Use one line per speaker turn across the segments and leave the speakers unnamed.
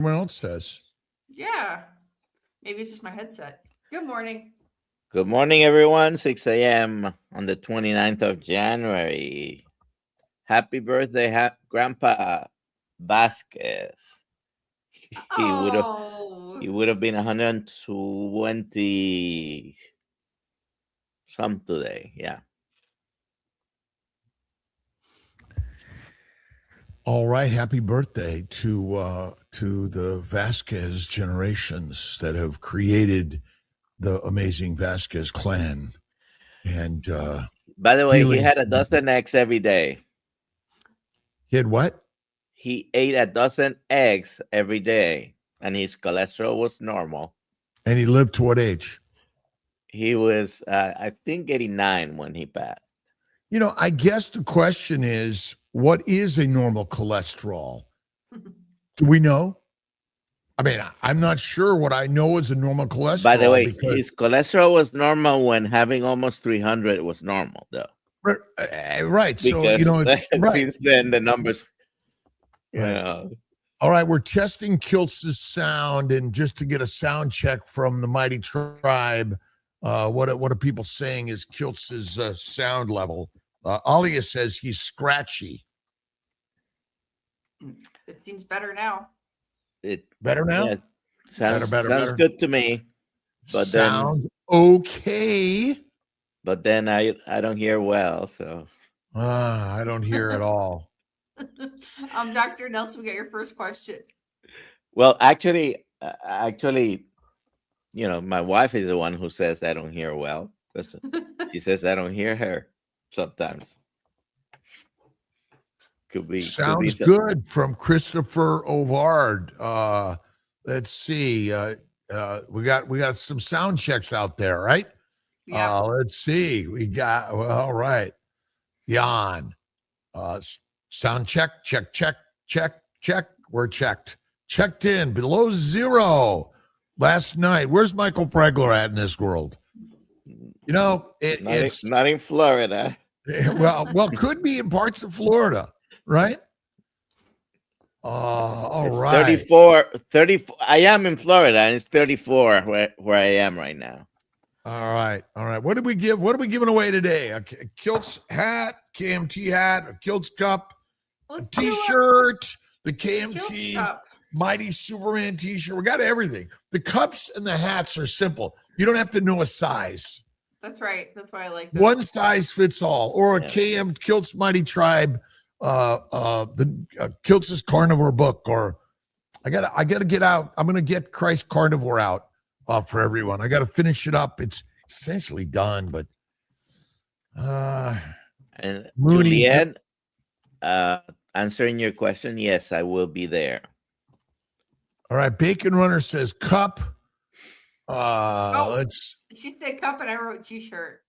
everyone else says.
Yeah. Maybe it's just my headset. Good morning.
Good morning, everyone. 6 a.m. on the 29th of January. Happy birthday, Grandpa Vasquez. He would have been 120 some today. Yeah.
All right, happy birthday to the Vasquez generations that have created the amazing Vasquez clan. And
by the way, he had a dozen eggs every day.
He had what?
He ate a dozen eggs every day, and his cholesterol was normal.
And he lived to what age?
He was, I think, 89 when he passed.
You know, I guess the question is, what is a normal cholesterol? Do we know? I mean, I'm not sure what I know is a normal cholesterol.
By the way, his cholesterol was normal when having almost 300 was normal, though.
Right.
Because,
so, you know,
since then, the numbers.
Yeah. All right. We're testing Kiltz's sound. And just to get a sound check from the mighty tribe, what are people saying is Kiltz's sound level? Alia says he's scratchy.
It seems better now.
Better now?
Yeah, sounds
better.
good to me. But
sounds okay.
But then I don't hear well, so.
I don't hear at all.
Dr. Nelson, we got your first question.
Well, actually, you know, my wife is the one who says I don't hear well. She says I don't hear her sometimes.
Sounds good from Christopher Ovard. Let's see. We got some sound checks out there, right?
Yeah.
Let's see. We got all right. Jan. Sound check. We're checked. Checked in below 0 last night. Where's Michael Pregler at in this world? You know, it's
not in Florida.
Well, could be in parts of Florida, right? All
it's
right.
34. I am in Florida, and it's 34 where I am right now.
All right. What did we give? What are we giving away today? A Kiltz hat, KMT hat, a Kiltz cup, a T-shirt, the KMT Mighty Superman T-shirt. We got everything. The cups and the hats are simple. You don't have to know a size.
That's right. That's why I like that.
One size fits all, or a KM Kiltz Mighty Tribe, the Kiltz's Carnivore book, or I gotta get out. I'm gonna get Christ Carnivore out for everyone. I gotta finish it up. It's essentially done, but
and Julianne, answering your question, yes, I will be there.
All right, Bacon Runner says cup.
She said cup, and I wrote T-shirt.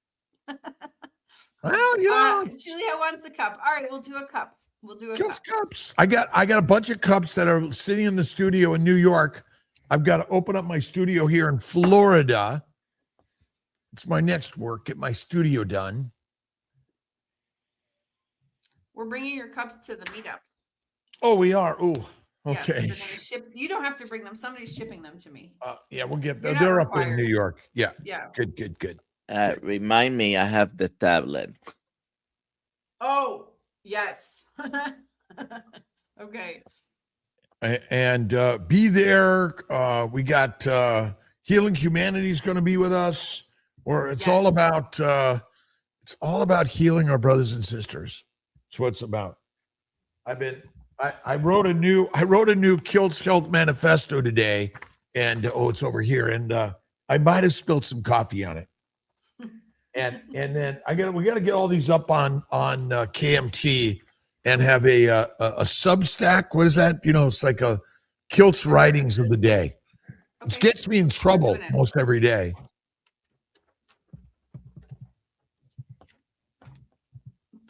Well, you know,
Julia wants the cup. All right, we'll do a cup. We'll do a
Kiltz cups. I got a bunch of cups that are sitting in the studio in New York. I've got to open up my studio here in Florida. It's my next work. Get my studio done.
We're bringing your cups to the meetup.
Oh, we are. Ooh. Okay.
Yeah, you don't have to bring them. Somebody's shipping them to me.
Yeah, we'll get them. They're up in New York. Yeah.
Yeah.
Good.
Remind me, I have the tablet.
Oh, yes. Okay.
And be there. We got Healing Humanity is going to be with us. Or it's all about healing our brothers and sisters. That's what it's about. I wrote a new Kiltz Health Manifesto today, and it's over here, and I might have spilled some coffee on it. And then we got to get all these up on KMT and have a Substack. What is that? You know, it's like a Kiltz writings of the day. Okay. It gets me in trouble most every day.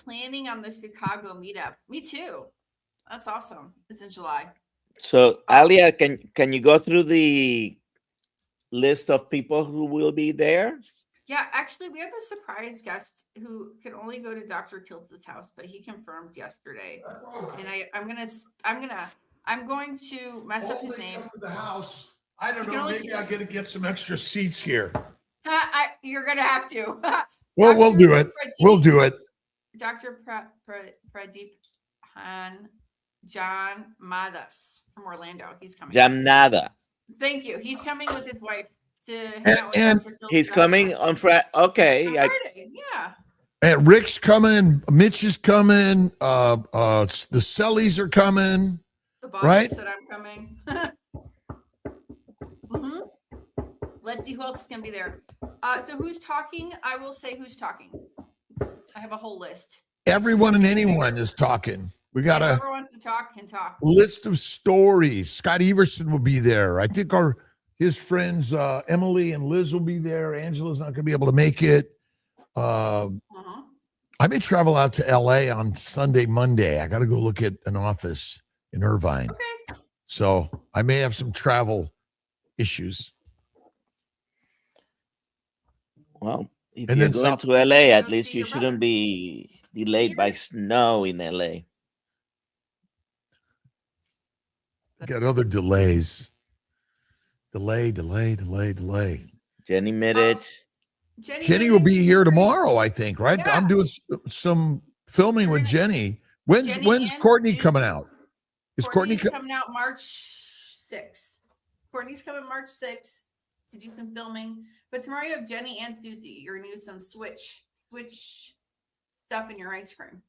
Planning on the Chicago meetup. Me too. That's awesome. It's in July.
So, Alia, can you go through the list of people who will be there?
Yeah, actually, we have a surprise guest who can only go to Dr. Kiltz's house, but he confirmed yesterday. And I'm gonna I'm going to mess up his
Holding
name.
up the house. I don't
You can
know.
only
Maybe
keep-
I got to get some extra seats here.
You're gonna have to.
Well, we'll do it. We'll do it.
Dr. Pradeep John Madas from Orlando. He's coming.
Jamnada.
Thank you. He's coming with his wife to hang
And-
out with
and
Dr. Kiltz
He's
on
coming on Friday. Okay.
Friday. Yeah.
And Rick's coming. Mitch is coming. The Sellies are coming.
The boss
Right?
said I'm coming. hmm Let's see who else is gonna be there. So who's talking? I will say who's talking. I have a whole list.
Everyone and anyone is talking. We got a
Whoever wants to talk can talk.
list of stories. Scott Everson will be there. I think his friends Emily and Liz will be there. Angela's not going to be able to make it.
Uh-huh.
I may travel out to LA on Sunday, Monday. I got to go look at an office in Irvine.
Okay.
So I may have some travel issues.
Well, if
And
you're
then
going
South-
to LA, at
Go
least
see
you
your
shouldn't
brother.
be delayed by snow in LA.
Got other delays. Delay.
Jenny Middich.
Jenny will be here tomorrow, I think, right?
Yeah.
I'm doing some filming with Jenny. When's
Jenny
when's
and
Courtney
Susie.
coming out? Is Courtney
Courtney's coming out March 6th. Courtney's coming March 6th to do some filming. But tomorrow you have Jenny and Susie. You're gonna use some switch stuff in your ice cream.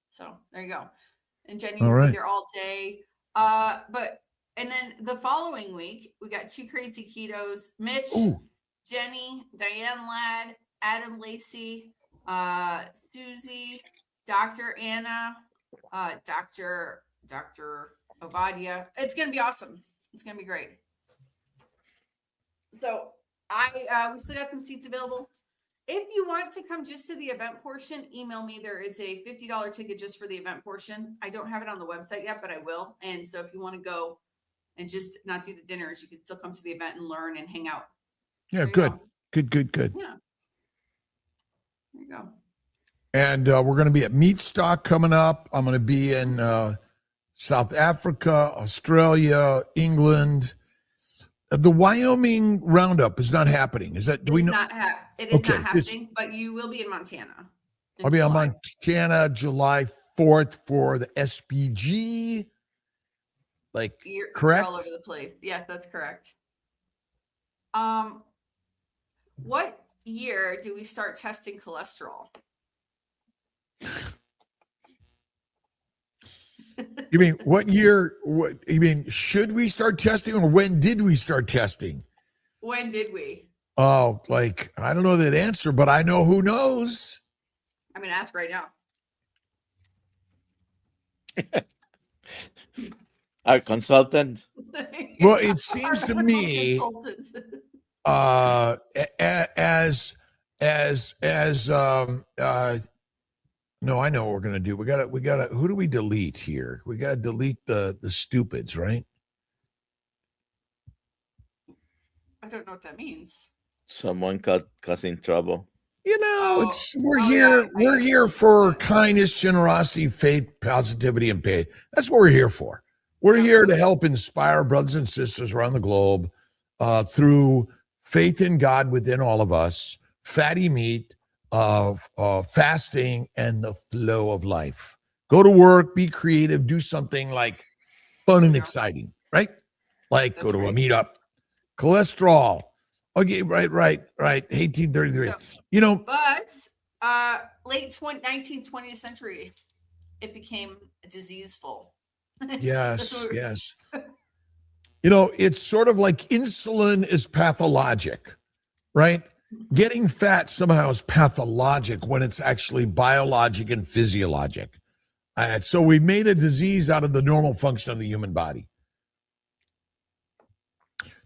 So there you go. And Jenny
All
will
right.
be there all day. And then the following week we got two crazy ketos. Mitch,
Ooh.
Jenny, Diane Ladd, Adam Lacey, Susie, Dr. Anna, Dr. Ovadia. It's gonna be awesome. It's gonna be great. So we still got some seats available. If you want to come just to the event portion, email me. There is a $50 ticket just for the event portion. I don't have it on the website yet, but I will. And so if you want to go and just not do the dinners, you can still come to the event and learn and hang out.
Yeah,
There you
good.
go.
Good.
Yeah. There you go.
And we're going to be at Meatstock coming up. I'm going to be in South Africa, Australia, England. The Wyoming Roundup is not happening. Is that? Do we
It's
know?
not it is
Okay,
not happening, but you will be in Montana. in
I'll be on
July.
Montana July 4th for the SPG. Like,
You're
correct?
all over the place. Yes, that's correct. What year do we start testing cholesterol?
You mean what year? What you mean? Should we start testing, or when did we start testing?
When did we?
Oh, like I don't know that answer, but I know who knows.
I'm gonna ask right now.
Our consultant.
Well, it seems to me, no, I know what we're gonna do. We gotta. Who do we delete here? We gotta delete the stupids, right?
I don't know what that means.
Someone causing trouble.
You know, we're
oh,
here.
yeah,
We're
I-
here for kindness, generosity, faith, positivity, and faith. That's what we're here for. We're here to help inspire brothers and sisters around the globe through faith in God within all of us, fatty meat, fasting, and the flow of life. Go to work, be creative, do something like fun and
Yeah.
exciting, right? Like go
That's
to a
right.
meetup. Cholesterol. Okay, right. 1833.
So-
You know,
But late 19th century, it became diseaseful.
yes.
That's what-
You know, it's sort of like insulin is pathologic, right? Getting fat somehow is pathologic when it's actually biologic and physiologic. So we made a disease out of the normal function of the human body.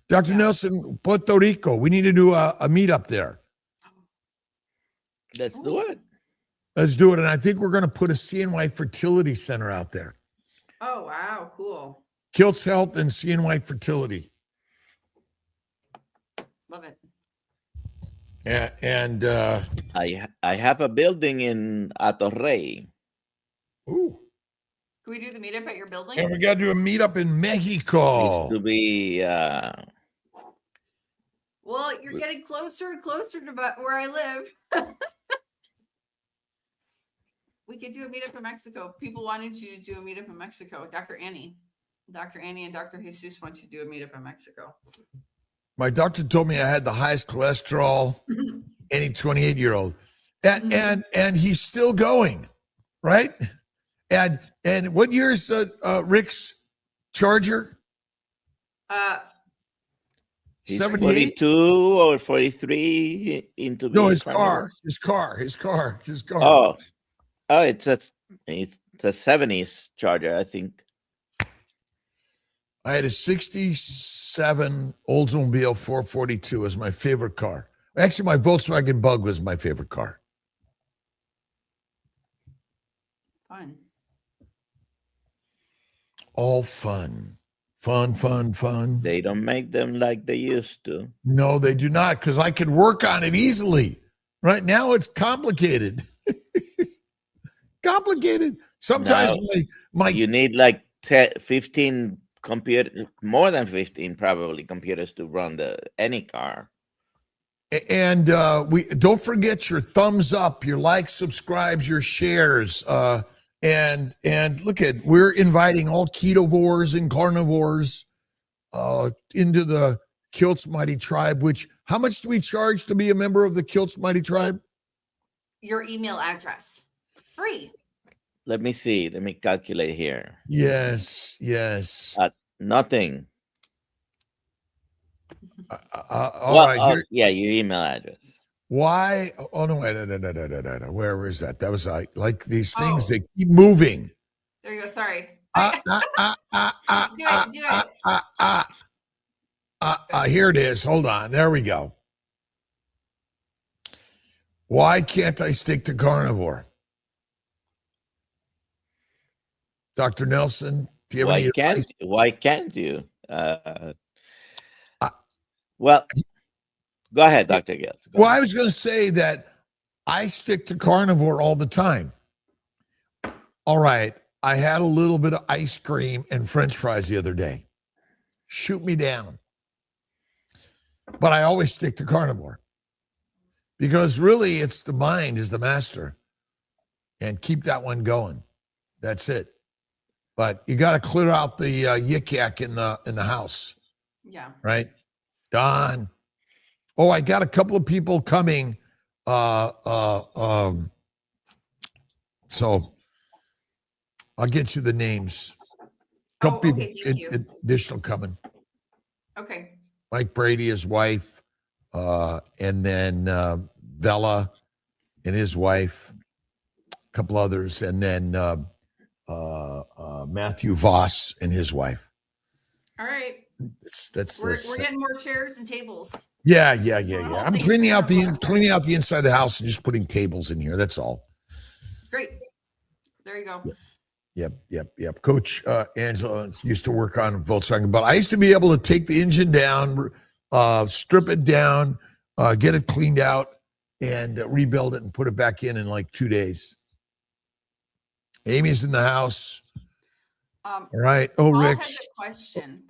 Dr.
Yeah.
Nelson, Puerto Rico, we need to do a meetup there.
Let's do it.
Let's do it. And I think we're going to put a CNY Fertility Center out there.
Oh wow, cool.
Kiltz Health and CNY Fertility.
Love it.
And
I have a building in Atorrey.
ooh,
Can we do the meetup at your building?
And we got to do a meetup in
Needs
Mexico.
to be
Well, you're getting closer and closer to where I live. We could do a meetup in Mexico. People wanted you to do a meetup in Mexico. Dr. Annie and Dr. Jesus want you to do a meetup in Mexico.
My doctor told me I had the highest cholesterol any 28-year-old. And he's still going, right? And what year's Rick's Charger?
he's
78?
42 or 43 into
No,
being
his
carnivore.
car.
Oh, it's a 70s Charger, I think.
I had a 67 Oldsmobile 442 as my favorite car. Actually, my Volkswagen Bug was my favorite car.
Fun.
All fun. Fun.
They don't make them like they used to.
No, they do not, because I could work on it easily. Right now, it's complicated. Sometimes
You need like 15 computer, more than 15 probably computers to run any car.
And we don't forget your thumbs up, your likes, subscribes, your shares. And look at, we're inviting all ketovores and carnivores into the Kiltz Mighty Tribe, which, how much do we charge to be a member of the Kiltz Mighty Tribe?
Your email address. Free.
Let me see. Let me calculate here.
Yes.
Nothing.
All right.
Yeah, your email address.
Why? Oh, no, wait, no. Where was that? That was like these things that keep moving.
There you go. Sorry. Do it.
Here it is. Hold on. There we go. Why can't I stick to carnivore? Dr. Nelson, do you have any advice?
Why can't you? Well, go ahead, Dr. Kiltz.
Well, I was going to say that I stick to carnivore all the time. All right. I had a little bit of ice cream and French fries the other day. Shoot me down. But I always stick to carnivore because really it's the mind is the master, and keep that one going. That's it. But you got to clear out the yik yak in the house.
Yeah.
Right. Don. Oh, I got a couple of people coming. So I'll get you the names. Couple people additional coming.
Okay.
Mike Brady, his wife, and then Vela and his wife, a couple others, and then Matthew Voss and his wife.
All right.
We're
getting more chairs and tables.
Yeah. I'm cleaning out the inside of the house and just putting tables in here. That's all.
Great. There you go.
Yep. Coach Angela used to work on Volkswagen, but I used to be able to take the engine down, strip it down, get it cleaned out, and rebuild it and put it back in like 2 days. Amy's in the house. All right. Oh, Rick.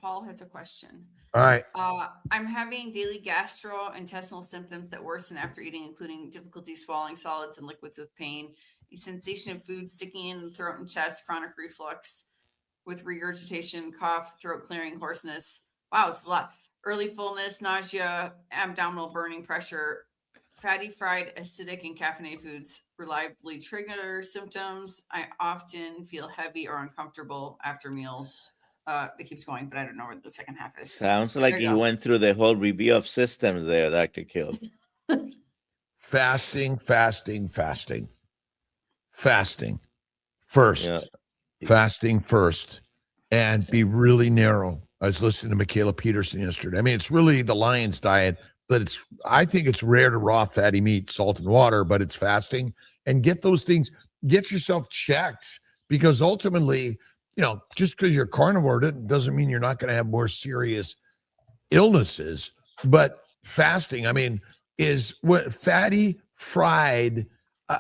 Paul has a question.
All right.
I'm having daily gastrointestinal symptoms that worsen after eating, including difficulty swallowing solids and liquids with pain, a sensation of food sticking in the throat and chest, chronic reflux with regurgitation, cough, throat clearing, hoarseness. Wow, it's a lot. Early fullness, nausea, abdominal burning, pressure. Fatty, fried, acidic, and caffeinated foods reliably trigger symptoms. I often feel heavy or uncomfortable after meals. It keeps going, but I don't know where the second half is.
Sounds like you went through the whole review of systems there, Dr. Kiltz.
Fasting first. Yeah. Fasting first, and be really narrow. I was listening to Michaela Peterson yesterday. I mean, it's really the lion's diet, but I think it's rare to raw fatty meat, salt and water, but it's fasting. And get those things, get yourself checked, because ultimately, just because you're carnivore doesn't mean you're not going to have more serious illnesses. But fasting, I mean, is what fatty, fried.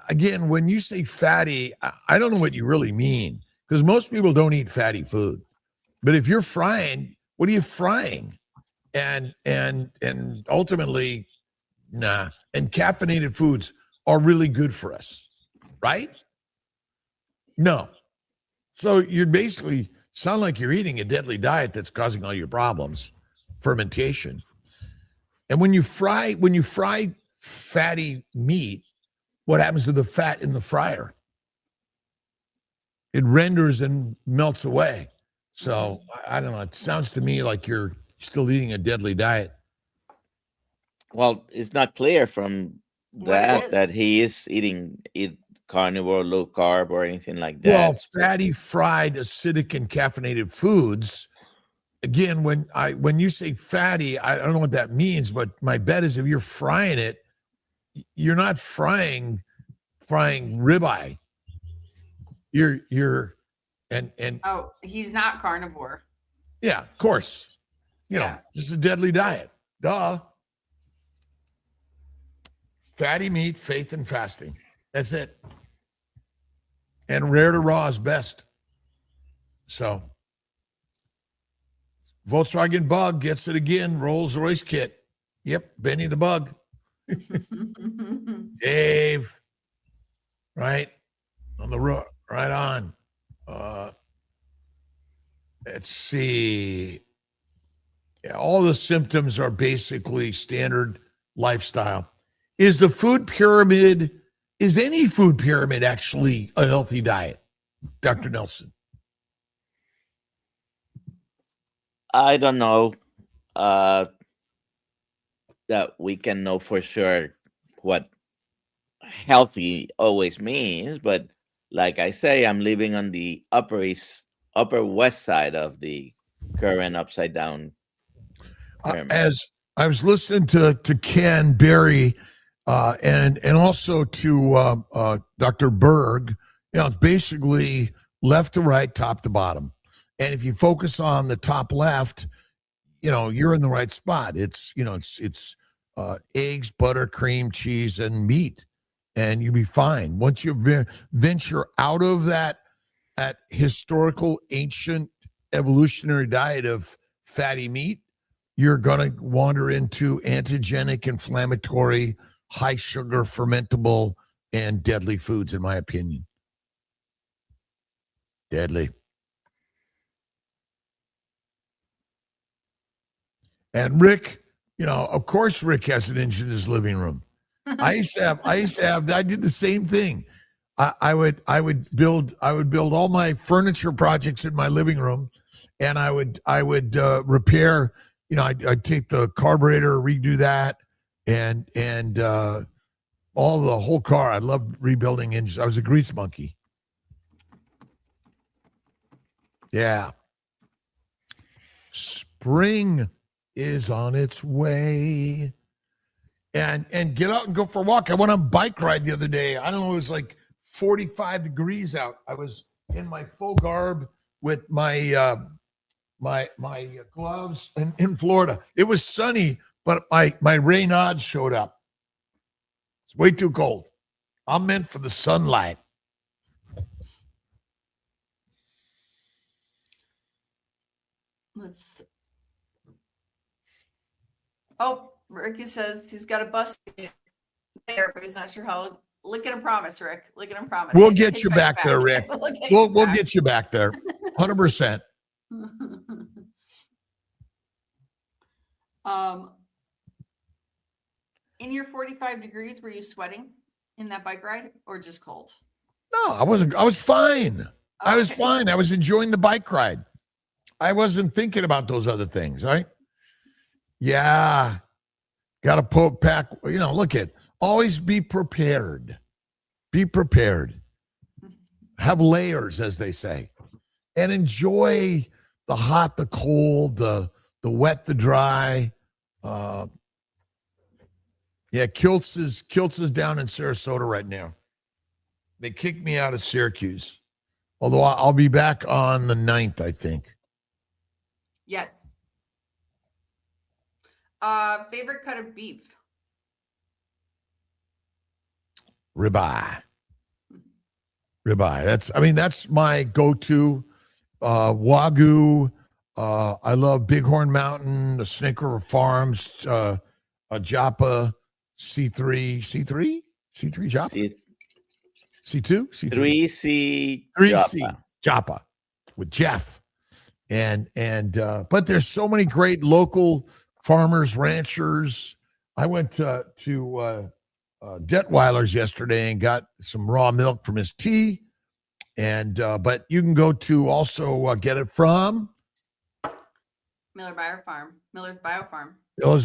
Again, when you say fatty, I don't know what you really mean. because most people don't eat fatty food. But if you're frying, what are you frying? And ultimately, nah. And caffeinated foods are really good for us, right? No. So you're basically sound like you're eating a deadly diet that's causing all your problems, fermentation. And when you fry fatty meat, what happens to the fat in the fryer? It renders and melts away. So I don't know. It sounds to me like you're still eating a deadly diet.
Well, it's not clear from
What it is.
that he is eating carnivore, low carb, or anything like that.
Well, fatty, fried, acidic, and caffeinated foods. Again, when you say fatty, I don't know what that means, but my bet is if you're frying it, you're not frying ribeye. You're and
Oh, he's not carnivore.
yeah, of course. You know, just a deadly diet. Duh. Fatty meat, faith, and fasting. That's it. And rare to raw is best. So Volkswagen Bug gets it again. Rolls Royce kit. Yep, Benny the Bug. Dave. Right on the road. Right on. Let's see. Yeah, all the symptoms are basically standard lifestyle. Is the food pyramid, is any food pyramid actually a healthy diet, Dr. Nelson?
I don't know that we can know for sure what healthy always means, but like I say, I'm living on the upper west side of the current upside down pyramid.
As I was listening to Ken Berry and also to Dr. Berg, you know, it's basically left to right, top to bottom. And if you focus on the top left, you know, you're in the right spot. It's, you know, it's eggs, butter, cream, cheese, and meat, and you'll be fine. Once you venture out of that historical, ancient, evolutionary diet of fatty meat, you're going to wander into antigenic, inflammatory, high sugar, fermentable, and deadly foods, in my opinion. Deadly. And Rick, you know, of course, Rick has an inch in his living room. I did the same thing. I would build all my furniture projects in my living room, and I would repair. You know, I'd take the carburetor, redo that, and all the whole car. I loved rebuilding engines. I was a grease monkey. Yeah. Spring is on its way. And get out and go for a walk. I went on a bike ride the other day. I don't know, it was like 45 degrees out. I was in my full garb with my my gloves in Florida. It was sunny, but my Raynaud showed up. It's way too cold. I'm meant for the sunlight.
Let's see. Oh, Ricky says he's got a bus there, but he's not sure how. Lick it and promise, Rick. Lick it and promise.
We'll get you back there, Rick. We'll get you back there. 100%.
In your 45 degrees, were you sweating in that bike ride or just cold?
No, I wasn't. I was fine.
Okay.
I was fine. I was enjoying the bike ride. I wasn't thinking about those other things, right? Yeah. Got to pack, you know, look at, always be prepared. Be prepared. Have layers, as they say. And enjoy the hot, the cold, the wet, the dry. Yeah, Kiltz is down in Sarasota right now. They kicked me out of Syracuse. Although I'll be back on the 9th, I think.
Yes. Favorite cut of beef?
Ribeye. Ribeye. That's my go-to. Wagyu. I love Bighorn Mountain, the Snake River Farms, Joppa, C3 Joppa, C2, C3,
3C
3C Joppa with Jeff. And but there's so many great local farmers, ranchers. I went to Detweiler's yesterday and got some raw milk from his tea. And but you can go to also get it from
Miller's Biofarm.
Miller's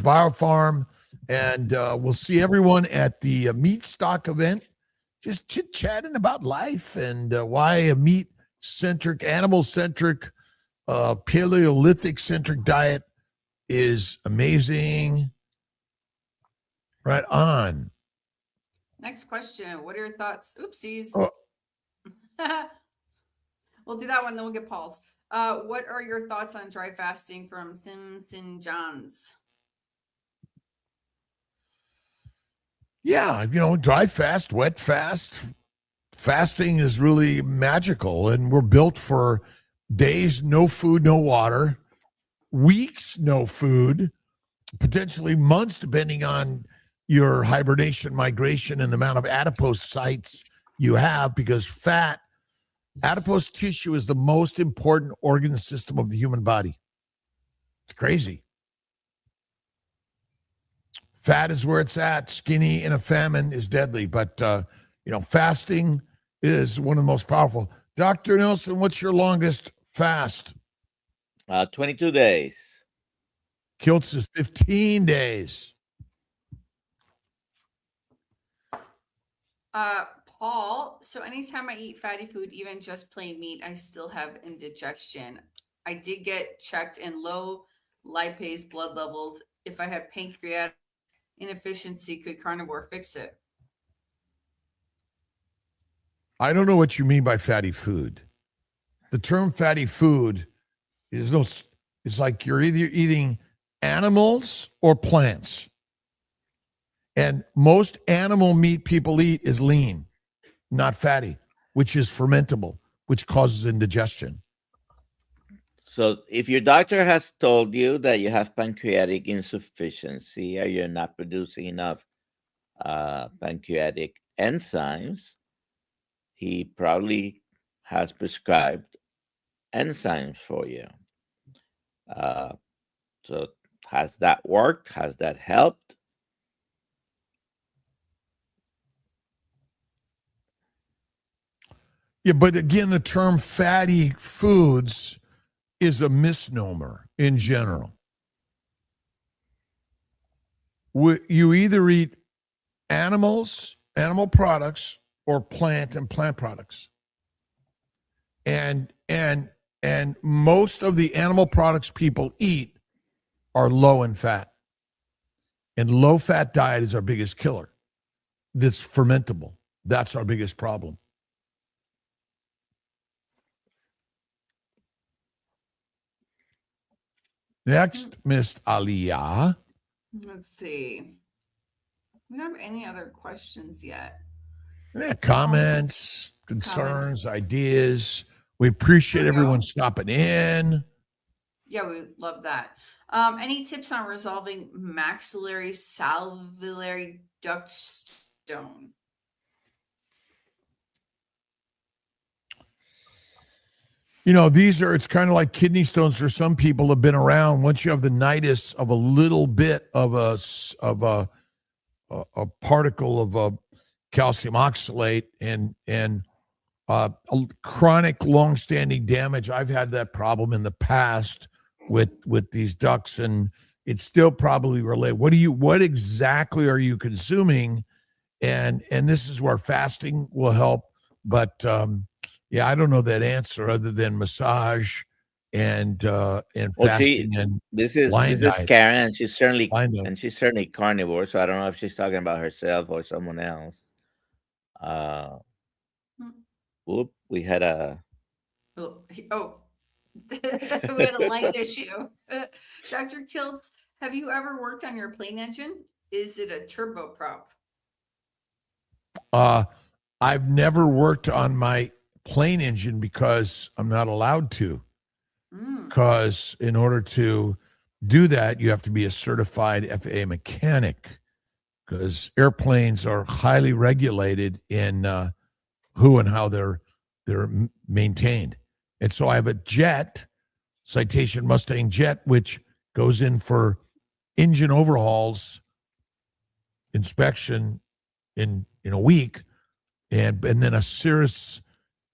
Biofarm. And we'll see everyone at the meat stock event, just chit-chatting about life and why a meat-centric, animal-centric, Paleolithic-centric diet is amazing. Right on.
Next question. What are your thoughts? Oopsies.
Oh.
We'll do that one, then we'll get Paul's. What are your thoughts on dry fasting from Simpson Johns?
Yeah, dry fast, wet fast. Fasting is really magical, and we're built for days, no food, no water, weeks, no food, potentially months, depending on your hibernation, migration, and the amount of adipose sites you have, because adipose tissue is the most important organ system of the human body. It's crazy. Fat is where it's at. Skinny in a famine is deadly, but fasting is one of the most powerful. Dr. Nelson, what's your longest fast?
22 days.
Kiltz is 15 days.
Paul, so anytime I eat fatty food, even just plain meat, I still have indigestion. I did get checked in low lipase blood levels. If I have pancreatic inefficiency, could carnivore fix it?
I don't know what you mean by fatty food. The term fatty food is it's like you're either eating animals or plants. And most animal meat people eat is lean, not fatty, which is fermentable, which causes indigestion.
So if your doctor has told you that you have pancreatic insufficiency or you're not producing enough pancreatic enzymes, he probably has prescribed enzymes for you. So has that worked? Has that helped?
Yeah, but again, the term fatty foods is a misnomer in general. You either eat animal products, or plant products. And most of the animal products people eat are low in fat. And low fat diet is our biggest killer. That's fermentable. That's our biggest problem. Next, Miss Aliyah.
Let's see. We don't have any other questions yet.
Yeah, comments, concerns, ideas. We appreciate everyone stopping in.
Yeah, we love that. Any tips on resolving maxillary salivary duct stone?
It's kind of like kidney stones for some people have been around. Once you have the nidus of a little bit of a particle of calcium oxalate and a chronic long-standing damage. I've had that problem in the past with these ducts, and it's still probably related. What exactly are you consuming? And this is where fasting will help. But yeah, I don't know that answer other than massage and fasting. And
this is
diet.
Karen, and she's certainly carnivore. So I don't know if she's talking about herself or someone else. We had a
we had a line issue. Dr. Kiltz, have you ever worked on your plane engine? Is it a turboprop?
I've never worked on my plane engine because I'm not allowed to. Because in order to do that, you have to be a certified FAA mechanic, because airplanes are highly regulated in who and how they're maintained. And so I have a jet, Citation Mustang jet, which goes in for engine overhauls, inspection in a week, and then a Cirrus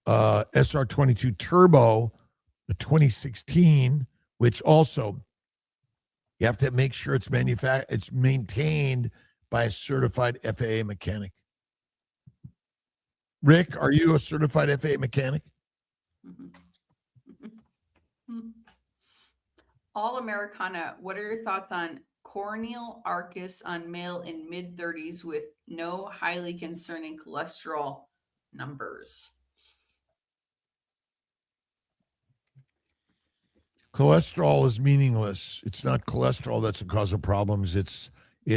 SR22 Turbo, the 2016, which also you have to make sure it's maintained by a certified FAA mechanic. Rick, are you a certified FAA mechanic?
All Americana, what are your thoughts on corneal arcus on male in mid-30s with no highly concerning cholesterol numbers?
Cholesterol is meaningless. It's not cholesterol that's the cause of problems. It's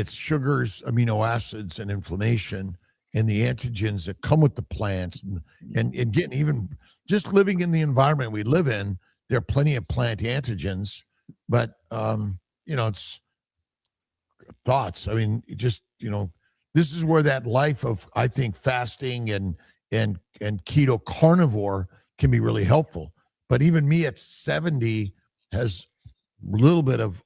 sugars, amino acids, and inflammation, and the antigens that come with the plants. And again, even just living in the environment we live in, there are plenty of plant antigens, but it's thoughts. I mean, this is where that life of, I think, fasting and keto carnivore can be really helpful. But even me at 70 has a little bit of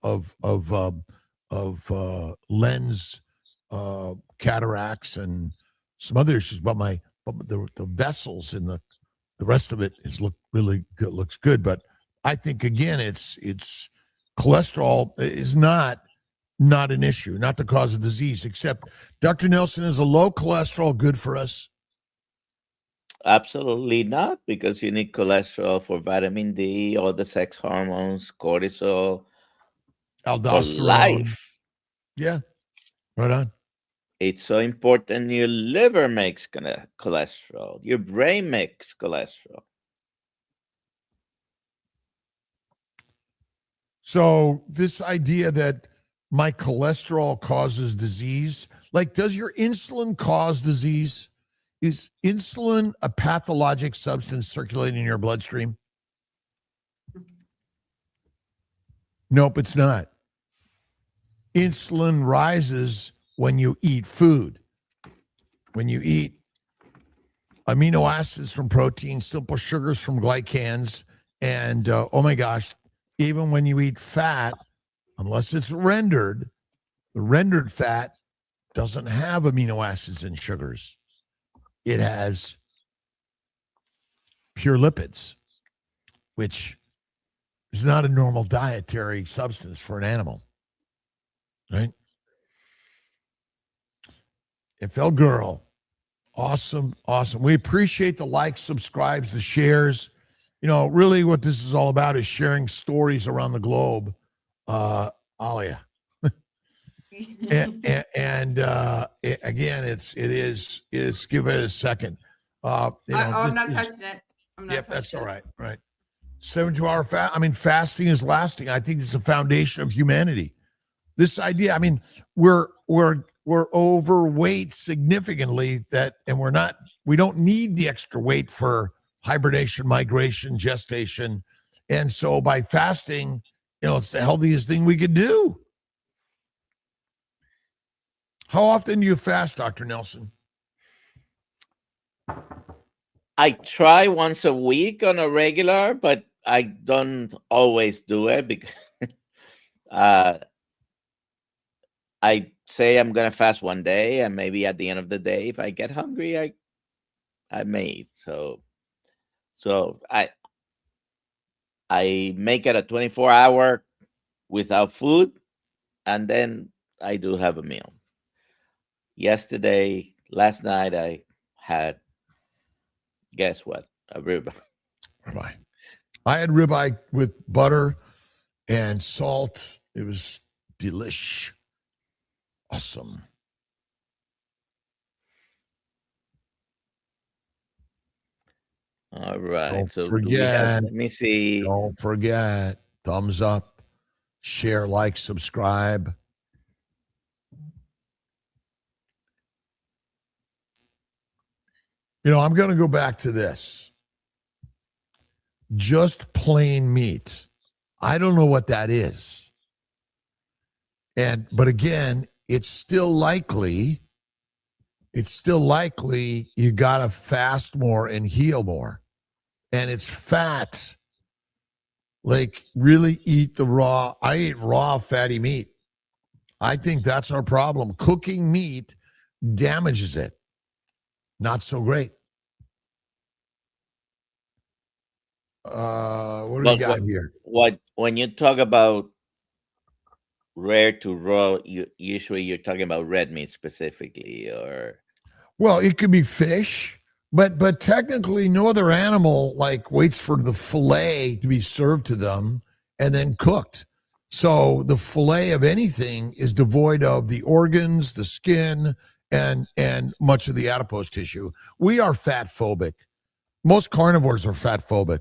lens cataracts and some other issues, but the vessels and the rest of it really good, looks good. But I think again, it's cholesterol is not an issue, not the cause of disease. Except, Dr. Nelson, is a low cholesterol good for us?
Absolutely not, because you need cholesterol for vitamin D, all the sex hormones, cortisol, for
Aldosterone.
life.
Yeah, right on.
It's so important. Your liver makes cholesterol. Your brain makes cholesterol.
So this idea that my cholesterol causes disease, like, does your insulin cause disease? Is insulin a pathologic substance circulating in your bloodstream? Nope, it's not. Insulin rises when you eat food. When you eat amino acids from protein, simple sugars from glycans, and oh my gosh, even when you eat fat, unless it's rendered, the rendered fat doesn't have amino acids and sugars. It has pure lipids, which is not a normal dietary substance for an animal, right? FL Girl, awesome. We appreciate the likes, subscribes, the shares. Really what this is all about is sharing stories around the globe. Alia. and again, it is give it a second.
I'm not touching it.
That's all right. Right. 72-hour fast. I mean, fasting is lasting. I think it's the foundation of humanity. This idea, I mean, we're overweight significantly, and we don't need the extra weight for hibernation, migration, gestation. And so by fasting, it's the healthiest thing we could do. How often do you fast, Dr. Nelson?
I try once a week on a regular, but I don't always do it because I say I'm going to fast one day, and maybe at the end of the day, if I get hungry, I may eat. So I make it a 24-hour without food, and then I do have a meal. Last night, I had, guess what? A ribeye.
Ribeye. I had ribeye with butter and salt. It was delish. Awesome.
All right.
Don't
so
forget.
Let me see.
Don't forget. Thumbs up, share, like, subscribe. I'm going to go back to this. Just plain meat. I don't know what that is. But again, it's still likely you got to fast more and heal more. And it's fat. Like, really eat the raw. I eat raw fatty meat. I think that's our problem. Cooking meat damages it. Not so great. What do we got here?
When you talk about rare to raw, usually you're talking about red meat specifically, or
Well, it could be fish, but technically no other animal like waits for the fillet to be served to them and then cooked. So the fillet of anything is devoid of the organs, the skin, and much of the adipose tissue. We are fat phobic. Most carnivores are fat phobic.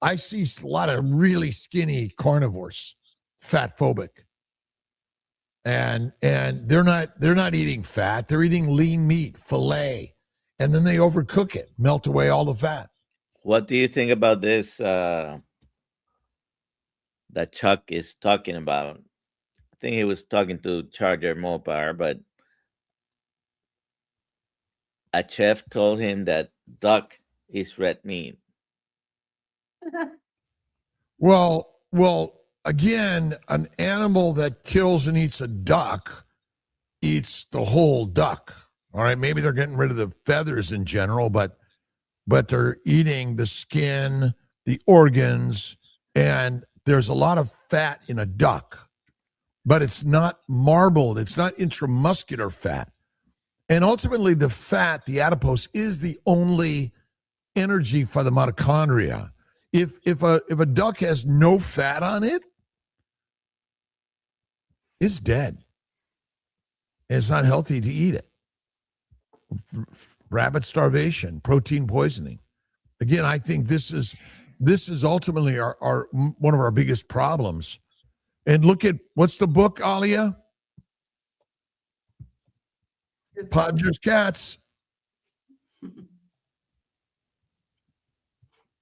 I see a lot of really skinny carnivores, fat phobic. And they're not eating fat. They're eating lean meat, fillet, and then they overcook it, melt away all the fat.
what do you think about this that Chuck is talking about? I think he was talking to Charger Mopar, but a chef told him that duck is red meat.
Well, again, an animal that kills and eats a duck eats the whole duck. All right, maybe they're getting rid of the feathers in general, but they're eating the skin, the organs, and there's a lot of fat in a duck, but it's not marbled. It's not intramuscular fat. And ultimately the fat, the adipose, is the only energy for the mitochondria. If a duck has no fat on it, it's dead. It's not healthy to eat it. Rabbit starvation, protein poisoning. Again, I think this is ultimately our one of our biggest problems. And look at, what's the book, Alia? Podger's Cats.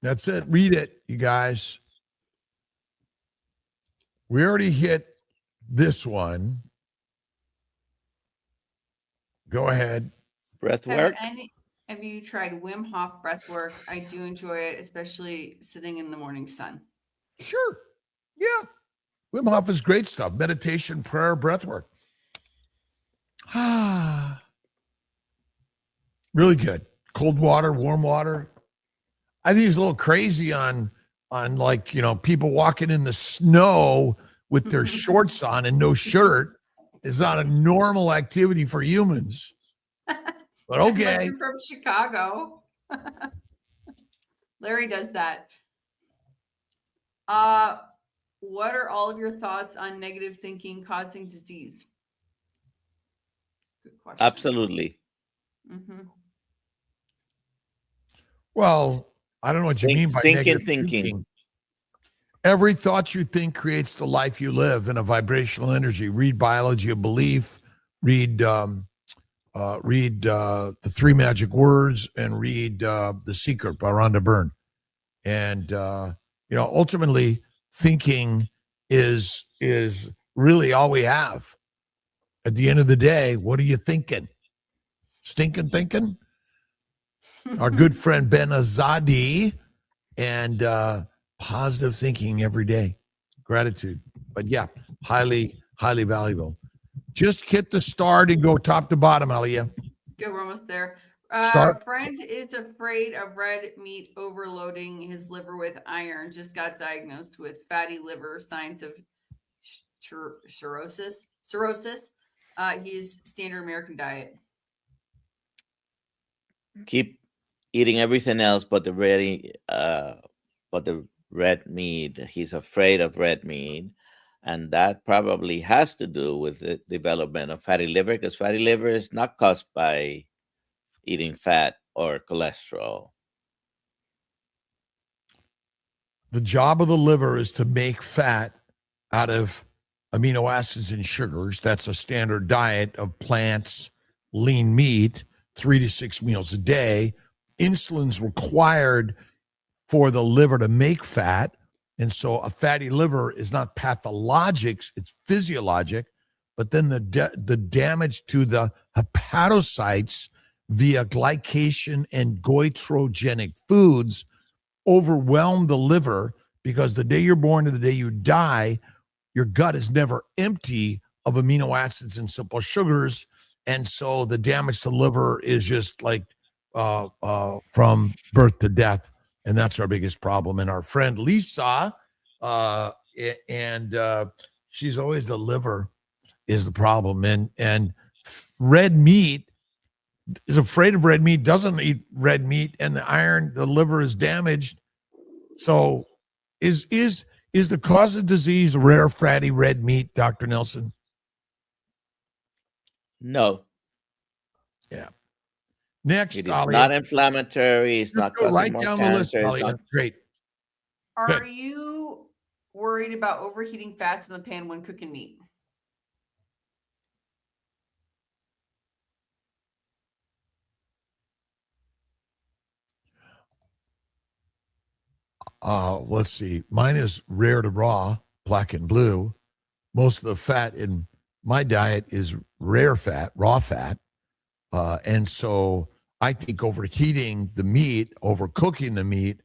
That's it. Read it, you guys. We already hit this one. Go ahead.
Breath work.
Have you tried Wim Hof breath work? I do enjoy it, especially sitting in the morning sun.
Sure. Yeah. Wim Hof is great stuff. Meditation, prayer, breath work. Really good. Cold water, warm water. I think he's a little crazy on like, people walking in the snow with their shorts on and no shirt is not a normal activity for humans. But okay.
Unless you're from Chicago. Larry does that. What are all of your thoughts on negative thinking causing disease? Good question.
Absolutely.
Mm-hmm.
Well, I don't know what you mean by negative thinking. Every thought you think creates the life you live in a vibrational energy. Read Biology of Belief, read the Three Magic Words, and read The Secret by Rhonda Byrne. And ultimately, thinking is really all we have. At the end of the day, what are you thinking? Stinking thinking? Our good friend Ben Azadi, and positive thinking every day. Gratitude. But yeah, highly, highly valuable. Just hit the start and go top to bottom, Aliyah.
Good, we're almost there.
Start.
A friend is afraid of red meat overloading his liver with iron. Just got diagnosed with fatty liver, signs of cirrhosis. He's standard American diet.
Keep eating everything else but the red meat. He's afraid of red meat, and that probably has to do with the development of fatty liver, because fatty liver is not caused by eating fat or cholesterol.
The job of the liver is to make fat out of amino acids and sugars. That's a standard diet of plants, lean meat, 3 to 6 meals a day, insulin's required for the liver to make fat. And so a fatty liver is not pathologic, it's physiologic. But then the damage to the hepatocytes via glycation and goitrogenic foods overwhelm the liver, because the day you're born to the day you die, your gut is never empty of amino acids and simple sugars. And so the damage to the liver is just like from birth to death. And that's our biggest problem. And our friend Lisa, she's always the liver is the problem. And red meat is afraid of red meat, doesn't eat red meat, and the liver is damaged. So is the cause of disease rare fatty red meat, Dr. Nelson?
No.
Yeah. Next,
It is
Alia.
not inflammatory. It's not
Go
causing
right
more
down the
cancer.
list,
It's
Alia.
not-
Great.
Are
Good.
you worried about overheating fats in the pan when cooking meat?
Let's see. Mine is rare to raw, black and blue. Most of the fat in my diet is rare fat, raw fat. And so I think overheating the meat, overcooking the meat,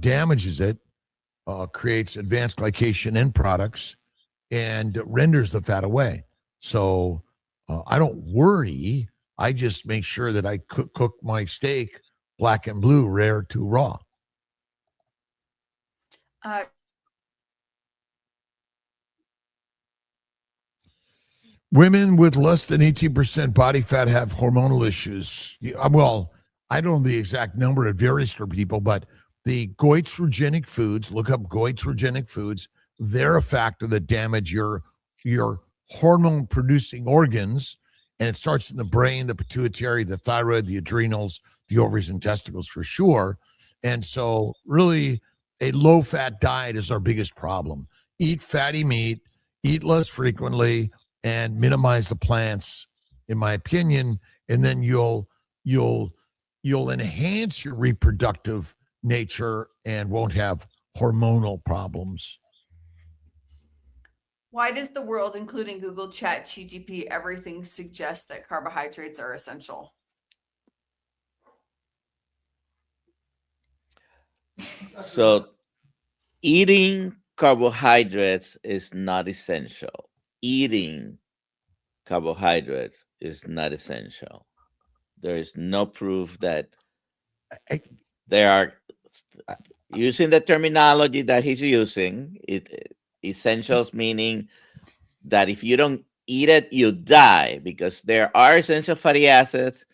damages it, creates advanced glycation end products, and renders the fat away. So I don't worry. I just make sure that I cook my steak black and blue, rare to raw. Women with less than 18% body fat have hormonal issues. Well, I don't know the exact number. It varies for people, but the goitrogenic foods, look up goitrogenic foods. They're a factor that damage your hormone producing organs. And it starts in the brain, the pituitary, the thyroid, the adrenals, the ovaries and testicles for sure. And so really a low fat diet is our biggest problem. Eat fatty meat, eat less frequently, and minimize the plants, in my opinion. And then you'll enhance your reproductive nature and won't have hormonal problems.
Why does the world, including Google, Chat, GTP, everything suggest that carbohydrates are essential?
So eating carbohydrates is not essential. Eating carbohydrates is not essential. There is no proof that there are, using the terminology that he's using, essentials meaning that if you don't eat it, you die, because there are essential fatty acids,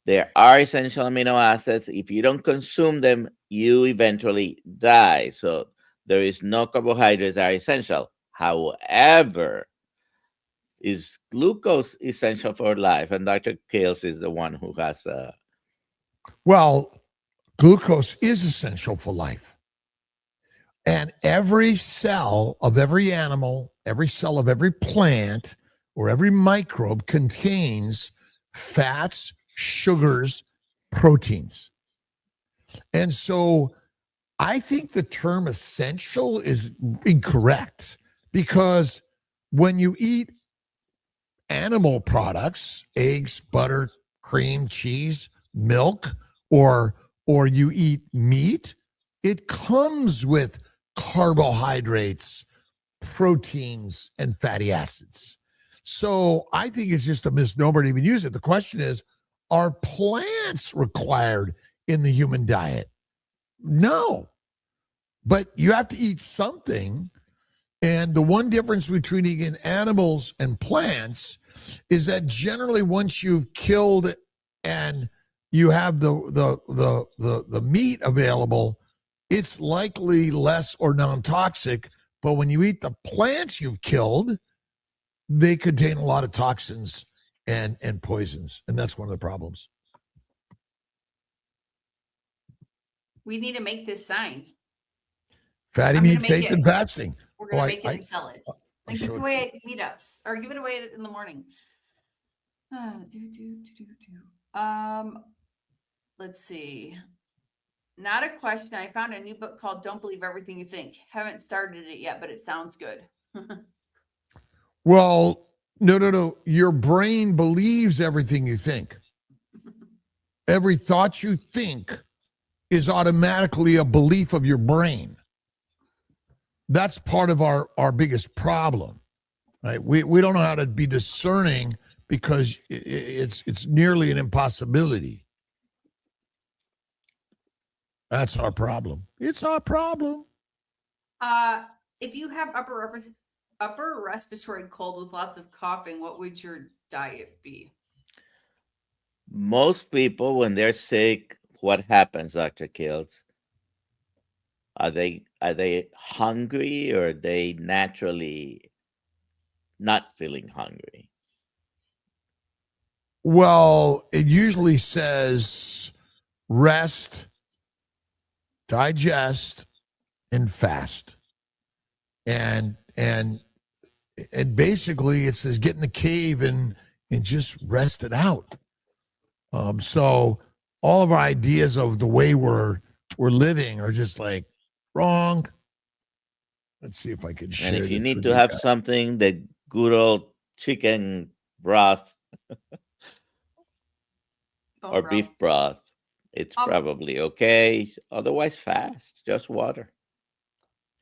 there are essential amino acids. If you don't consume them, you eventually die. So there is no carbohydrates that are essential. However, is glucose essential for life? And Dr. Kiltz is the one who has
Well, glucose is essential for life. And every cell of every animal, every cell of every plant, or every microbe contains fats, sugars, proteins. And so I think the term essential is incorrect, because when you eat animal products, eggs, butter, cream, cheese, milk, or you eat meat, it comes with carbohydrates, proteins, and fatty acids. So I think it's just a misnomer to even use it. The question is, are plants required in the human diet? No, but you have to eat something. And the one difference between eating animals and plants is that generally once you've killed and you have the meat available, it's likely less or non-toxic. But when you eat the plants you've killed, they contain a lot of toxins and poisons. And that's one of the problems.
We need to make this sign.
Fatty
I'm
meat,
gonna make
faith,
it.
and fasting.
We're going to
Oh,
make it and sell it. And give it
sure
away at meetups, or give it away in the morning. let's see. Not a question. I found a new book called Don't Believe Everything You Think. Haven't started it yet, but it sounds good.
Well, no. Your brain believes everything you think. Every thought you think is automatically a belief of your brain. That's part of our biggest problem, right? We don't know how to be discerning because it's nearly an impossibility. That's our problem. It's our problem.
If you have upper respiratory cold with lots of coughing, what would your diet be?
Most people, when they're sick, what happens, Dr. Kiltz? Are they hungry, or are they naturally not feeling hungry?
Well, it usually says rest, digest, and fast. And basically it says get in the cave and just rest it out. So all of our ideas of the way we're living are just like wrong. Let's see if I can share.
And if you
this
need
with
to
you
have
guys.
something, the good old chicken broth
Bone
or
broth.
beef broth, it's probably okay. Otherwise, fast, just water.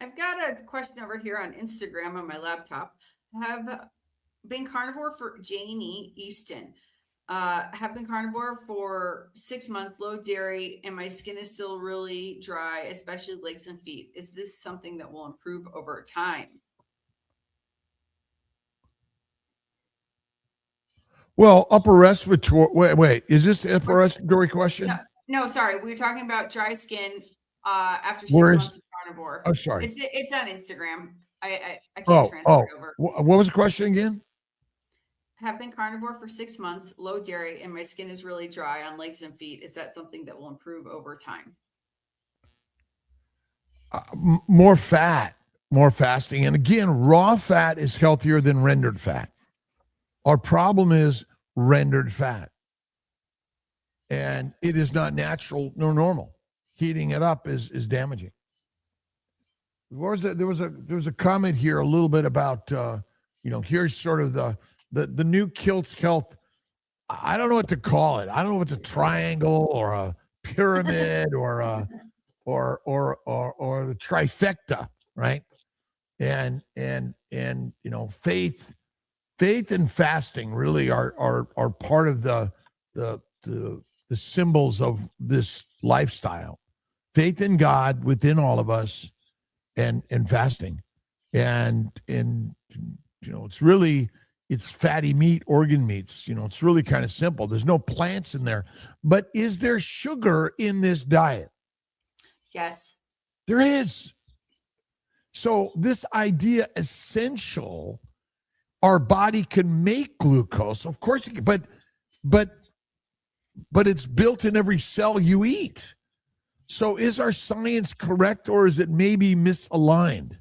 I've got a question over here on Instagram on my laptop. Have been carnivore for Janie Easton. Have been carnivore for 6 months, low dairy, and my skin is still really dry, especially legs and feet. Is this something that will improve over time?
Well, upper respiratory. Wait. Is this the upper respiratory question?
No, sorry. We were talking about dry skin after 6
Where is-
months of carnivore.
I'm sorry.
It's on Instagram. I can't
Oh,
transfer it over.
what was the question again?
Have been carnivore for 6 months, low dairy, and my skin is really dry on legs and feet. Is that something that will improve over time?
More fat, more fasting. And again, raw fat is healthier than rendered fat. Our problem is rendered fat. And it is not natural nor normal. Heating it up is damaging. There was a comment here a little bit about here's sort of the new Kiltz Health. I don't know what to call it. I don't know if it's a triangle or a pyramid or the trifecta, right? And faith and fasting really are part of the symbols of this lifestyle. Faith in God within all of us, and fasting, and it's fatty meat, organ meats. It's really kind of simple. There's no plants in there, but is there sugar in this diet?
Yes.
There is. So this idea, essential, our body can make glucose. Of course it can, but it's built in every cell you eat. So is our science correct, or is it maybe misaligned?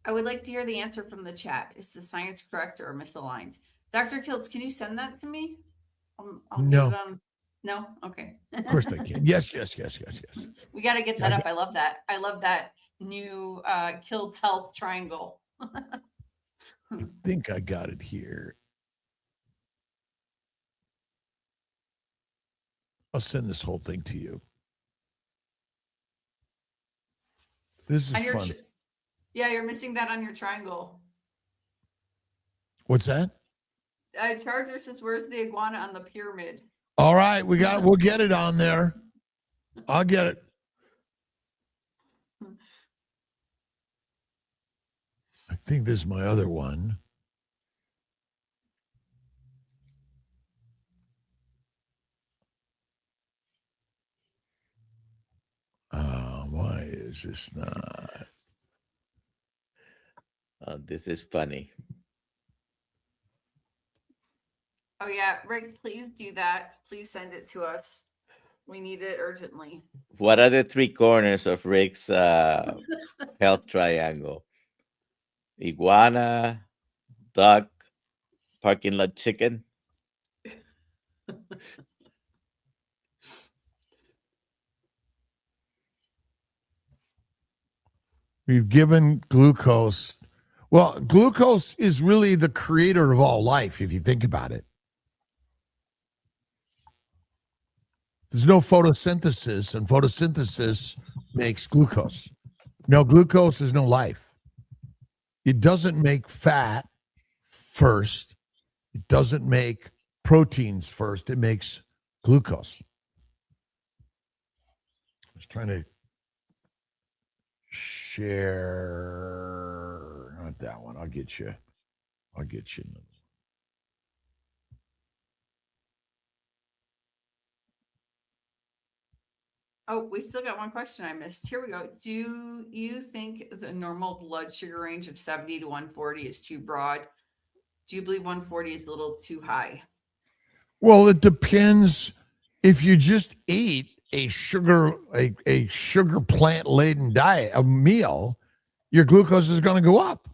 I would like to hear the answer from the chat. Is the science correct or misaligned? Dr. Kiltz, can you send that to me? I'll
No.
get it on. No? Okay.
Of course I can. Yes.
We got to get that up. I love that. I love that new Kiltz Health triangle.
I think I got it here. I'll send this whole thing to you. This is fun.
Yeah, you're missing that on your triangle.
What's that?
Charger says, "Where's the iguana on the pyramid?"
All right, we'll get it on there. I'll get it. I think this is my other one. Why is this not?
This is funny.
Oh yeah, Rick, please do that. Please send it to us. We need it urgently.
What are the three corners of Rick's health triangle? Iguana, duck, parking lot chicken.
We've given glucose. Well, glucose is really the creator of all life, if you think about it. There's no photosynthesis, and photosynthesis makes glucose. No, glucose is no life. It doesn't make fat first. It doesn't make proteins first. It makes glucose. I was trying to share. Not that one. I'll get you.
Oh, we still got one question I missed. Here we go. Do you think the normal blood sugar range of 70 to 140 is too broad? Do you believe 140 is a little too high?
Well, it depends. If you just ate a sugar plant laden diet, a meal, your glucose is going to go up.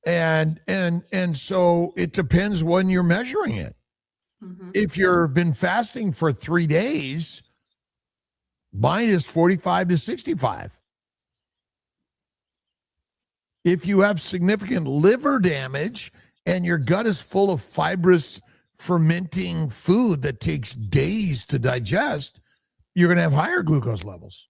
And so it depends when you're measuring it.
Mm-hmm.
If you've been fasting for 3 days, mine is 45 to 65. If you have significant liver damage and your gut is full of fibrous fermenting food that takes days to digest, you're going to have higher glucose levels.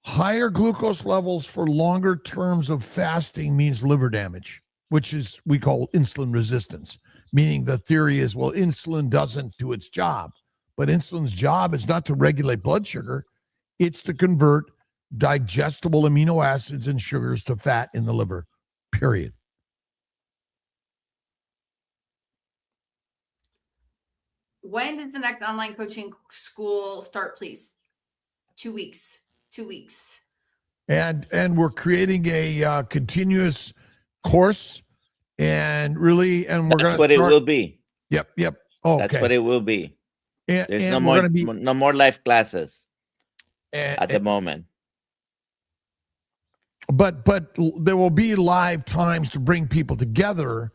Higher glucose levels for longer terms of fasting means liver damage, which is we call insulin resistance, meaning the theory is, well, insulin doesn't do its job. But insulin's job is not to regulate blood sugar. It's to convert digestible amino acids and sugars to fat in the liver, period.
When does the next online coaching school start, please? 2 weeks. 2 weeks.
And we're creating a continuous course, and we're going to
That's what it will be.
Yep. Oh,
That's
okay.
what it will be. There's
and
no more live classes at the moment.
But there will be live times to bring people together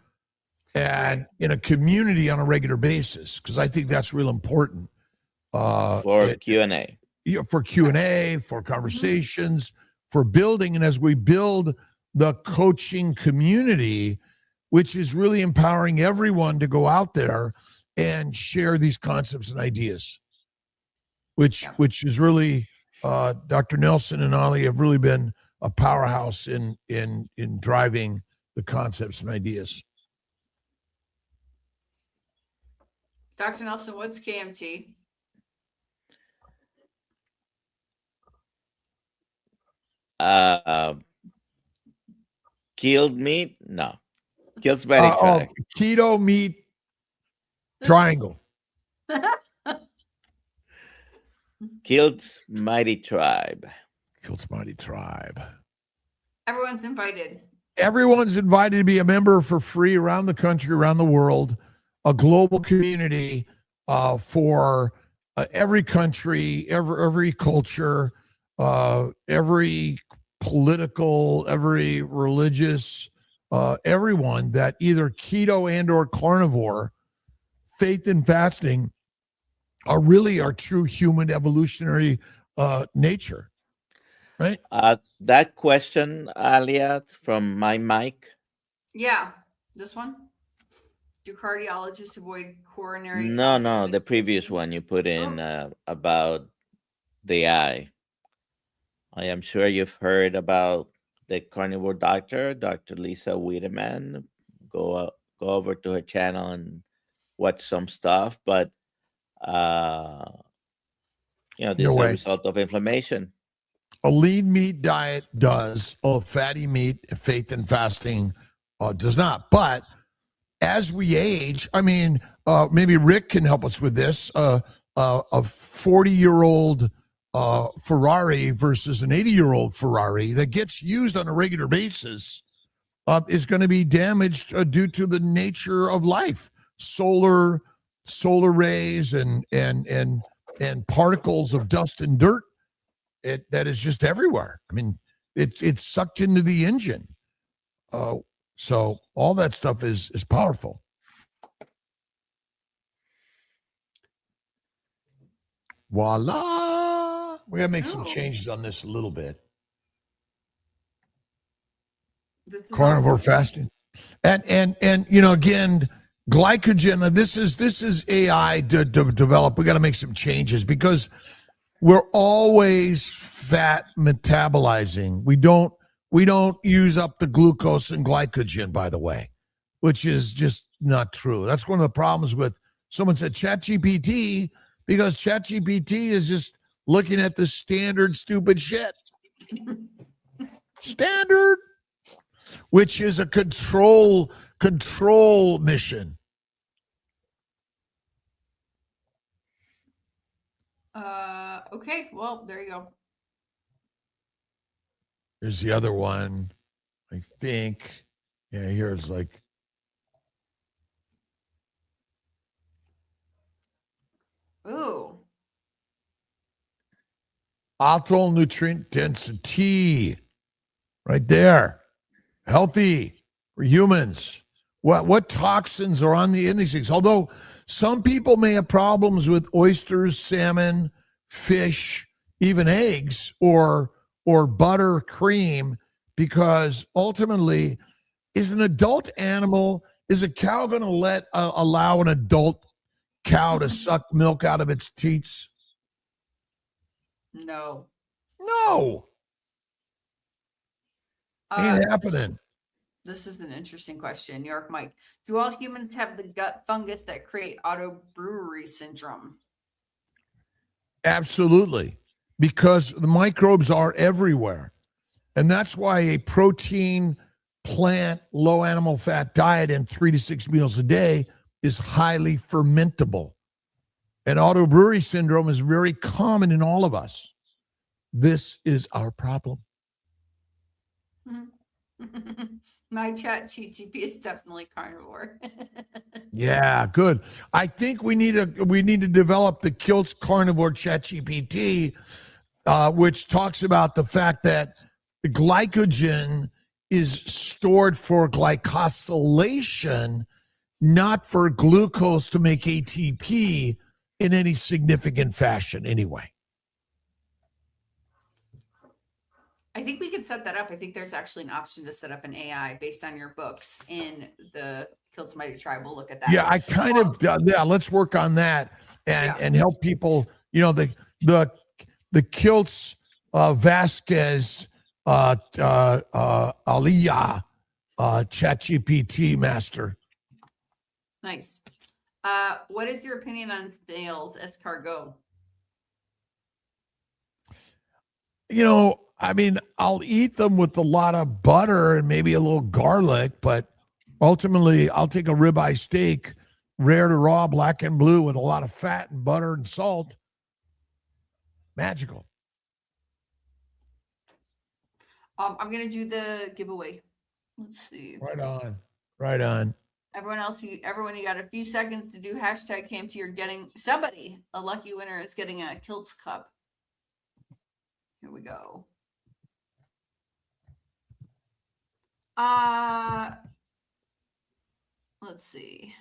and in a community on a regular basis, because I think that's real important.
For Q&A.
For Q&A, for conversations, for building. And as we build the coaching community, which is really empowering everyone to go out there and share these concepts and ideas, which is really Dr. Nelson and Ali have really been a powerhouse in driving the concepts and ideas.
Dr. Nelson, what's KMT?
Killed meat? No. Kiltz Tribe.
Keto meat triangle.
Kiltz Mighty Tribe.
Kiltz Mighty Tribe.
Everyone's invited.
Everyone's invited to be a member for free around the country, around the world, a global community for every country, every culture, every political, every religious, everyone that either keto and or carnivore, faith and fasting are really our true human evolutionary nature, right?
That question, Alia, from my mic.
Yeah, this one. Do cardiologists avoid coronary?
No, the previous one you put in about the eye. I am sure you've heard about the carnivore doctor, Dr. Lisa Wiedemann. Go over to her channel and watch some stuff. But this is a result of inflammation.
A lean meat diet does. Fatty meat, faith and fasting does not. But as we age, I mean, maybe Rick can help us with this. A 40-year-old Ferrari versus an 80-year-old Ferrari that gets used on a regular basis is going to be damaged due to the nature of life. Solar rays and particles of dust and dirt that is just everywhere. I mean, it's sucked into the engine. So all that stuff is powerful. Voila. We got to make some
Oh.
changes on this a little bit.
This is
Carnivore
awesome.
fasting. And you know, again, glycogen, this is AI to develop. We got to make some changes because we're always fat metabolizing. We don't use up the glucose and glycogen, by the way, which is just not true. That's one of the problems with someone said ChatGPT, because ChatGPT is just looking at the standard stupid shit. Standard, which is a control mission.
Okay, well, there you go.
Here's the other one. I think. Yeah, here's like.
Ooh.
Optimal nutrient density. Right there. Healthy for humans. What toxins are in these things? Although some people may have problems with oysters, salmon, fish, even eggs, or butter, cream, because ultimately, is an adult animal, is a cow going to allow an adult cow to suck milk out of its teats?
No.
No. Ain't happening.
This is an interesting question. New York Mike. Do all humans have the gut fungus that create autobrewery syndrome?
Absolutely. Because the microbes are everywhere. And that's why a protein, plant, low animal fat diet and 3 to 6 meals a day is highly fermentable. And autobrewery syndrome is very common in all of us. This is our problem.
My chat GTP is definitely carnivore.
Yeah, good. I think we need to develop the Kiltz Carnivore ChatGPT, which talks about the fact that the glycogen is stored for glycosylation, not for glucose to make ATP in any significant fashion anyway.
I think we can set that up. I think there's actually an option to set up an AI based on your books in the Kiltz Mighty Tribe. We'll look at that.
Yeah, I kind of let's work on that and help people. You know, the Kiltz Vasquez Aliyah ChatGPT master.
Nice. What is your opinion on snails escargot?
You know, I mean, I'll eat them with a lot of butter and maybe a little garlic, but ultimately I'll take a ribeye steak, rare to raw, black and blue, with a lot of fat and butter and salt. Magical.
I'm going to do the giveaway. Let's see.
Right on. Right on.
Everyone, you got a few seconds to do hashtag KMT. You're getting somebody, a lucky winner is getting a Kiltz cup. Here we go. Let's see.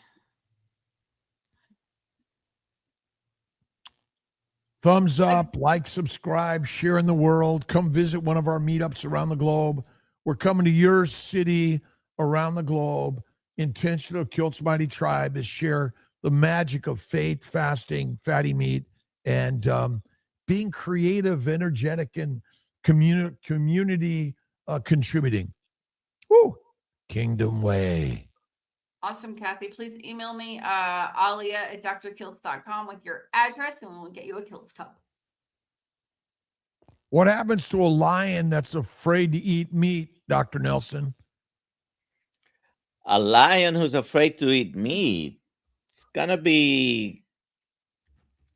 Thumbs up, like, subscribe, share in the world. Come visit one of our meetups around the globe. We're coming to your city around the globe. Intentional Kiltz Mighty Tribe is share the magic of faith, fasting, fatty meat, and being creative, energetic, and community contributing. Woo! Kingdom way.
Awesome, Kathy. Please email me, alia@drkiltz.com with your address, and we'll get you a Kiltz cup.
What happens to a lion that's afraid to eat meat, Dr. Nelson?
A lion who's afraid to eat meat is going to be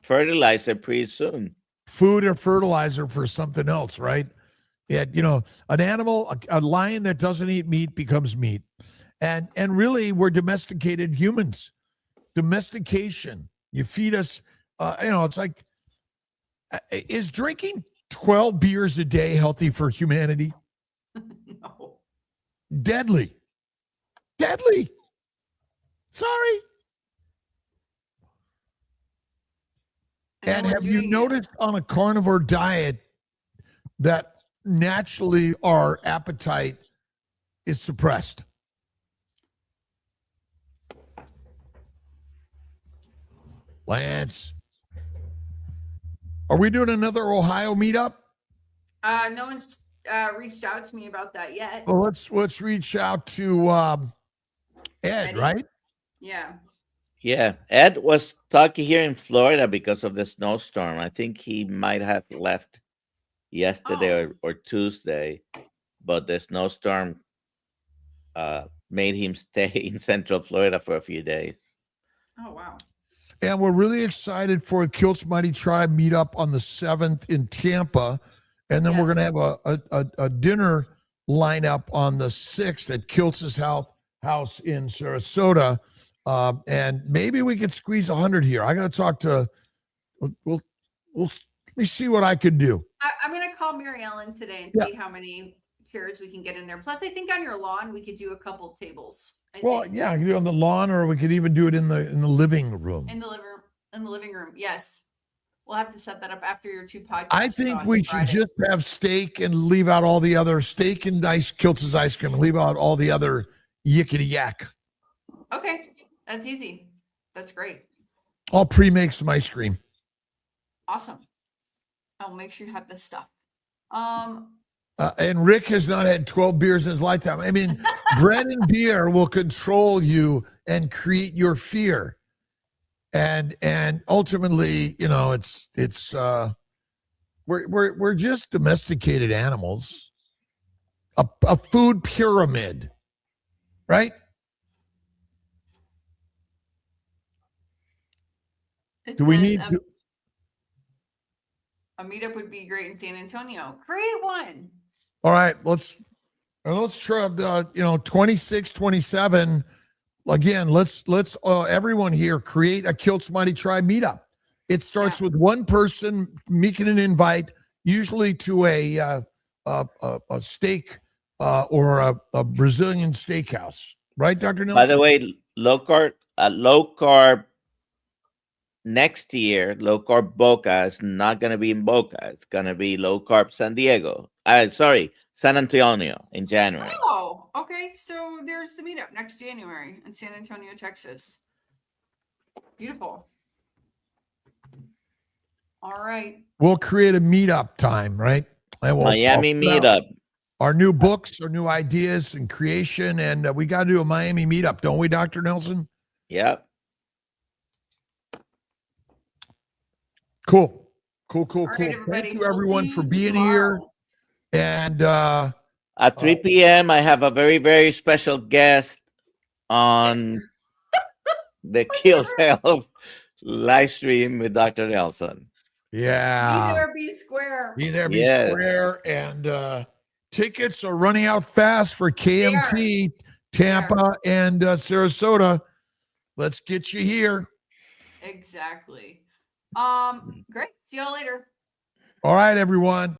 fertilizer pretty soon.
Food or fertilizer for something else, right? Yeah, you know, an animal, a lion that doesn't eat meat becomes meat. And really, we're domesticated humans. Domestication. You feed us, you know, it's like, is drinking 12 beers a day healthy for humanity?
No.
Deadly. Deadly. Sorry.
then
And
we're
have you
doing it-
noticed on a carnivore diet that naturally our appetite is suppressed? Lance, are we doing another Ohio meetup?
No one's reached out to me about that yet.
Well, let's reach out to Ed,
Eddie?
right?
Yeah.
Yeah, Ed was talking here in Florida because of the snowstorm. I think he might have left yesterday or Tuesday, but the snowstorm made him stay in Central Florida for a few days.
Oh, wow.
And we're really excited for the Kiltz Mighty Tribe meetup on the 7th in Tampa. And then we're
Yes.
going to have a dinner lineup on the 6th at Kiltz's house in Sarasota. And maybe we could squeeze 100 here. I got to talk to, we'll let me see what I could do.
I'm going to call Mary Ellen today and see how many chairs we can get in there. Plus, I think on your lawn, we could do a couple tables. I think.
Yeah, I could do it on the lawn, or we could even do it in the living room.
In the living room. Yes. We'll have to set that up after your 2 podcasts.
I think
on
we should
Friday.
just have steak and leave out all the other steak and Kiltz's ice cream and leave out all the other yickety yak.
Okay. That's easy. That's great.
I'll pre-make some ice cream.
Awesome. I'll make sure you have this stuff.
And Rick has not had 12 beers in his lifetime. I mean, bread and beer will control you and create your fear. And ultimately, you know, it's we're just domesticated animals. A food pyramid, right? Do we need
a meetup would be great in San Antonio. Create one.
All right, let's try 26, 27. Again, let's everyone here create a Kiltz Mighty Tribe meetup. It starts with one person making an invite, usually to a steak or a Brazilian steakhouse, right, Dr. Nelson?
By the way, low carb next year, low carb Boca is not going to be in Boca. It's going to be low carb San Diego. San Antonio in January.
Oh, okay. So there's the meetup next January in San Antonio, Texas. Beautiful. All right.
We'll create a meetup time, right? And we'll
Miami
talk about
meetup.
our new books, our new ideas and creation, and we got to do a Miami meetup, don't we, Dr. Nelson?
Yep.
Cool.
All right,
Thank
everybody.
you,
We'll
everyone,
see
for
you
being
tomorrow.
here. And
At 3 p.m., I have a very, very special guest on the Kiltz Health live stream with Dr. Nelson.
yeah,
Be there, be square.
be there, be
Yes.
square. And tickets are running out fast for KMT, Tampa, and Sarasota. Let's get you here.
Exactly. Great. See y'all later.
All right, everyone.